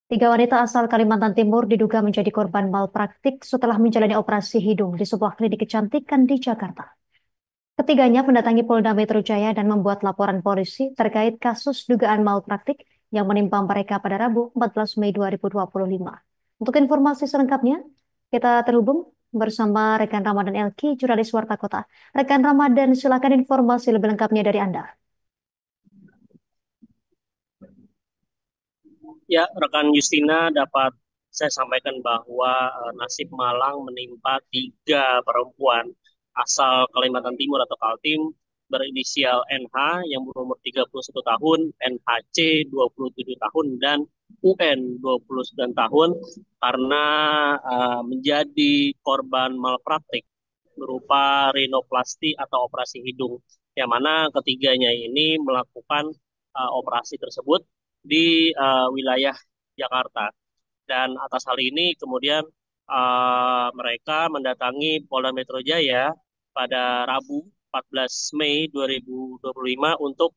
Tiga wanita asal Kalimantan Timur diduga menjadi korban malpraktik setelah menjalani operasi hidung di sebuah klinik kecantikan di Jakarta. Ketiganya mendatangi Polda Metro Jaya dan membuat laporan polisi terkait kasus dugaan malpraktik yang menimpa mereka pada Rabu 14 Mei 2025. Untuk informasi selengkapnya, kita terhubung bersama rekan Ramadan Elki, jurnalis Warta Kota. Rekan Ramadan, silakan informasi lebih lengkapnya dari Anda. Ya, rekan Justina dapat saya sampaikan bahwa nasib malang menimpa tiga perempuan asal Kalimantan Timur atau Kaltim berinisial NH yang berumur 31 tahun, NHC 27 tahun, dan UN 29 tahun karena menjadi korban malpraktik berupa rinoplasti atau operasi hidung, yang mana ketiganya ini melakukan operasi tersebut di wilayah Jakarta. Dan atas hal ini kemudian mereka mendatangi Polda Metro Jaya pada Rabu 14 Mei 2025 untuk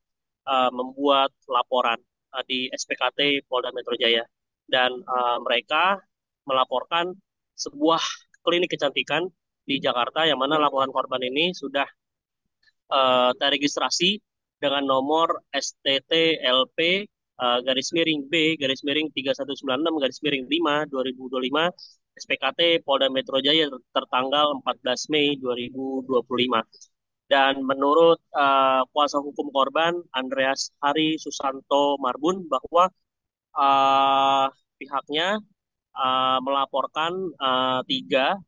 membuat laporan di SPKT Polda Metro Jaya. Dan mereka melaporkan sebuah klinik kecantikan di Jakarta yang mana laporan korban ini sudah teregistrasi dengan nomor STTLP garis miring B garis miring 3196 garis miring 5 2025 SPKT Polda Metro Jaya tertanggal 14 Mei 2025. Dan menurut kuasa hukum korban Andreas Hari Susanto Marbun bahwa uh, pihaknya melaporkan tiga,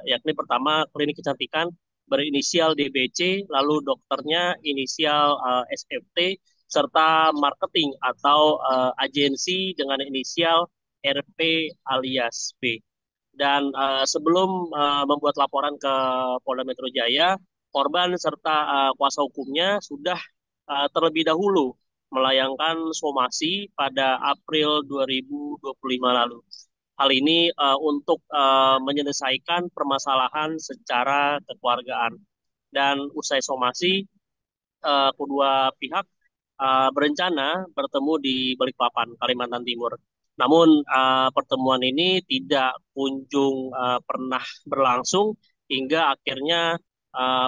yakni pertama klinik kecantikan berinisial DBC, lalu dokternya inisial SFT, serta marketing atau agensi dengan inisial RP alias B. Dan sebelum membuat laporan ke Polda Metro Jaya, korban serta kuasa hukumnya sudah terlebih dahulu melayangkan somasi pada April 2025 lalu. Hal ini untuk menyelesaikan permasalahan secara kekeluargaan. Dan usai somasi, kedua pihak berencana bertemu di Balikpapan, Kalimantan Timur. Namun pertemuan ini tidak kunjung pernah berlangsung hingga akhirnya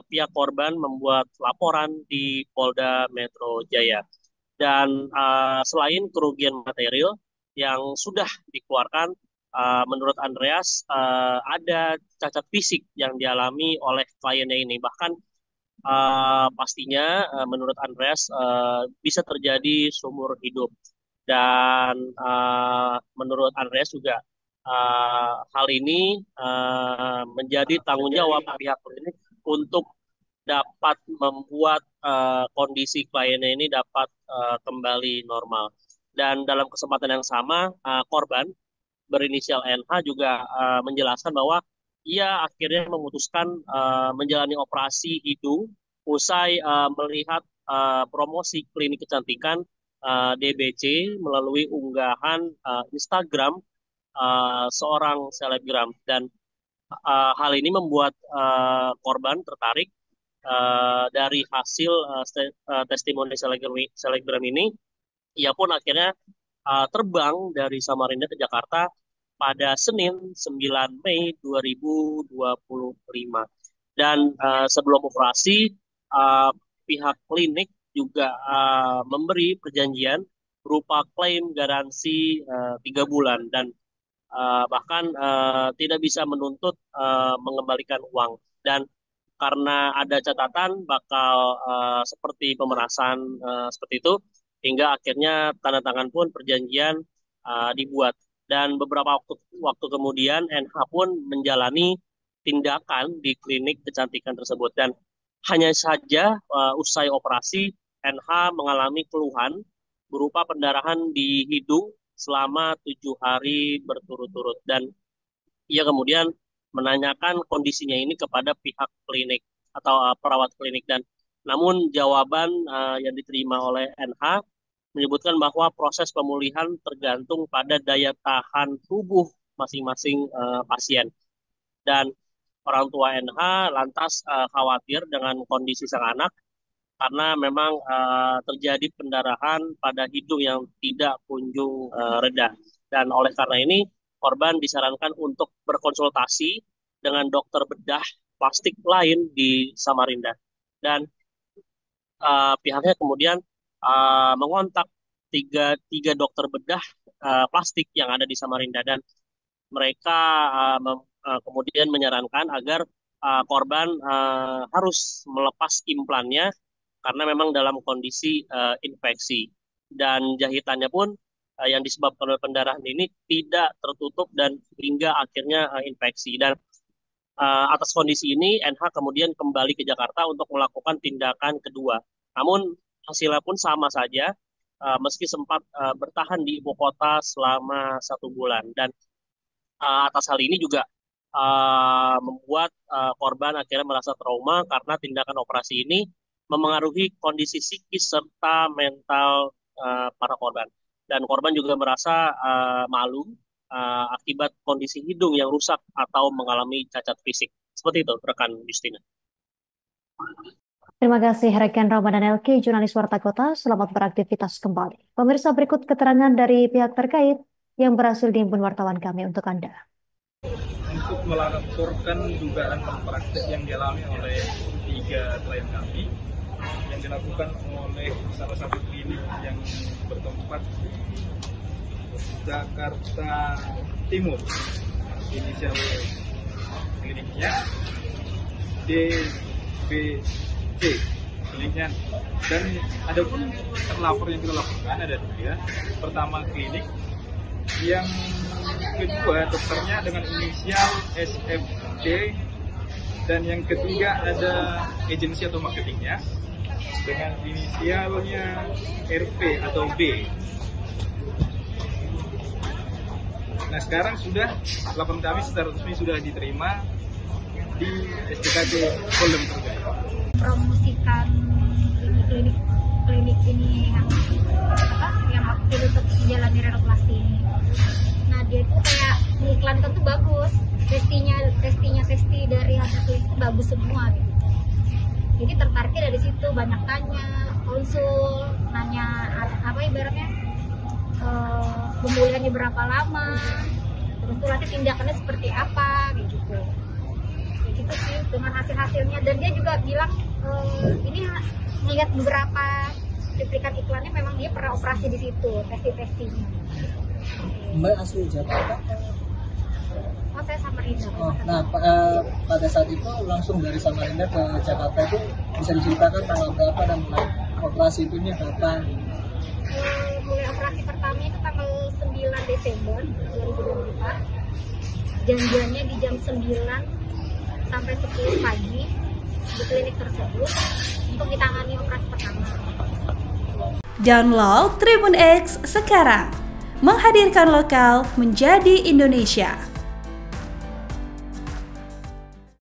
pihak korban membuat laporan di Polda Metro Jaya. Dan selain kerugian material yang sudah dikeluarkan, menurut Andreas ada cacat fisik yang dialami oleh kliennya ini. Bahkan pastinya menurut Andreas bisa terjadi seumur hidup. Dan menurut Andreas juga hal ini menjadi tanggung jawab pihak klinik untuk dapat membuat kondisi kliennya ini dapat kembali normal. Dan dalam kesempatan yang sama, korban berinisial NH juga menjelaskan bahwa ia akhirnya memutuskan menjalani operasi hidung usai melihat promosi klinik kecantikan DBC melalui unggahan Instagram seorang selebgram. Dan hal ini membuat korban tertarik dari hasil testimoni selebgram ini. Ia pun akhirnya terbang dari Samarinda ke Jakarta pada Senin 9 Mei 2025. Dan sebelum operasi, uh, pihak klinik juga memberi perjanjian berupa klaim garansi 3 bulan, dan bahkan tidak bisa menuntut mengembalikan uang. Dan karena ada catatan bakal seperti pemerasan seperti itu, hingga akhirnya tanda tangan pun perjanjian dibuat. Dan beberapa waktu kemudian NH pun menjalani tindakan di klinik kecantikan tersebut. Dan hanya saja usai operasi NH mengalami keluhan berupa pendarahan di hidung selama 7 hari berturut-turut. Dan ia kemudian menanyakan kondisinya ini kepada pihak klinik atau perawat klinik. Dan namun jawaban yang diterima oleh NH menyebutkan bahwa proses pemulihan tergantung pada daya tahan tubuh masing-masing pasien. Dan orang tua NH lantas khawatir dengan kondisi sang anak karena memang terjadi pendarahan pada hidung yang tidak kunjung reda. Dan oleh karena ini, korban disarankan untuk berkonsultasi dengan dokter bedah plastik lain di Samarinda. Dan pihaknya kemudian mengontak tiga dokter bedah plastik yang ada di Samarinda, dan mereka kemudian menyarankan agar korban harus melepas implannya karena memang dalam kondisi infeksi, dan jahitannya pun yang disebabkan oleh pendarahan ini tidak tertutup dan hingga akhirnya infeksi. Dan atas kondisi ini, NH kemudian kembali ke Jakarta untuk melakukan tindakan kedua. Namun hasilnya pun sama saja, meski sempat bertahan di ibu kota selama 1 bulan. Dan atas hal ini juga membuat korban akhirnya merasa trauma karena tindakan operasi ini memengaruhi kondisi psikis serta mental para korban. Dan korban juga merasa malu akibat kondisi hidung yang rusak atau mengalami cacat fisik. Seperti itu, rekan Justina. Terima kasih rekan Ramadan Elki, jurnalis Warta Kota. Selamat beraktivitas kembali. Pemirsa, berikut keterangan dari pihak terkait yang berhasil dihimpun wartawan kami untuk Anda. Untuk melaporkan dugaan malpraktik yang dialami oleh 3 klien kami yang dilakukan oleh salah satu klinik yang bertempat di Jakarta Timur. Inisial kliniknya DBC kliniknya, dan ada pun terlapor yang kita laporkan ada 3. Pertama klinik, yang kedua dokternya dengan inisial SFD, dan yang ketiga ada agensi atau marketingnya dengan inisialnya RP atau B. Nah, sekarang sudah laporan kami secara resmi sudah diterima di SDKJ Polda Metro Jaya. Promosikan klinik ini yang waktu untuk menjalani renoplasti ini. Nah, dia itu kayak diiklankan tuh bagus, testi dari hasil klinik itu bagus semua gitu. Jadi tertariknya dari situ, banyak tanya, konsul, nanya apa ibaratnya pemulihannya berapa lama, terus tuh nanti tindakannya seperti apa gitu. Kayak gitu sih dengan hasilnya, dan dia juga bilang ini melihat beberapa cuplikan iklannya memang dia pernah operasi di situ, testinya. Mbak asli Jakarta? Oh, saya Samarinda. Oh, nah pada saat itu langsung dari Samarinda ke Jakarta itu bisa diceritakan tanggal berapa dan mulai operasi itu kapan? Mulai operasi pertama itu tanggal 9 Desember 2024. Janjiannya di jam 9 sampai 10 pagi di klinik tersebut untuk ditangani operasi pertama. Download Tribun X sekarang, menghadirkan lokal menjadi Indonesia.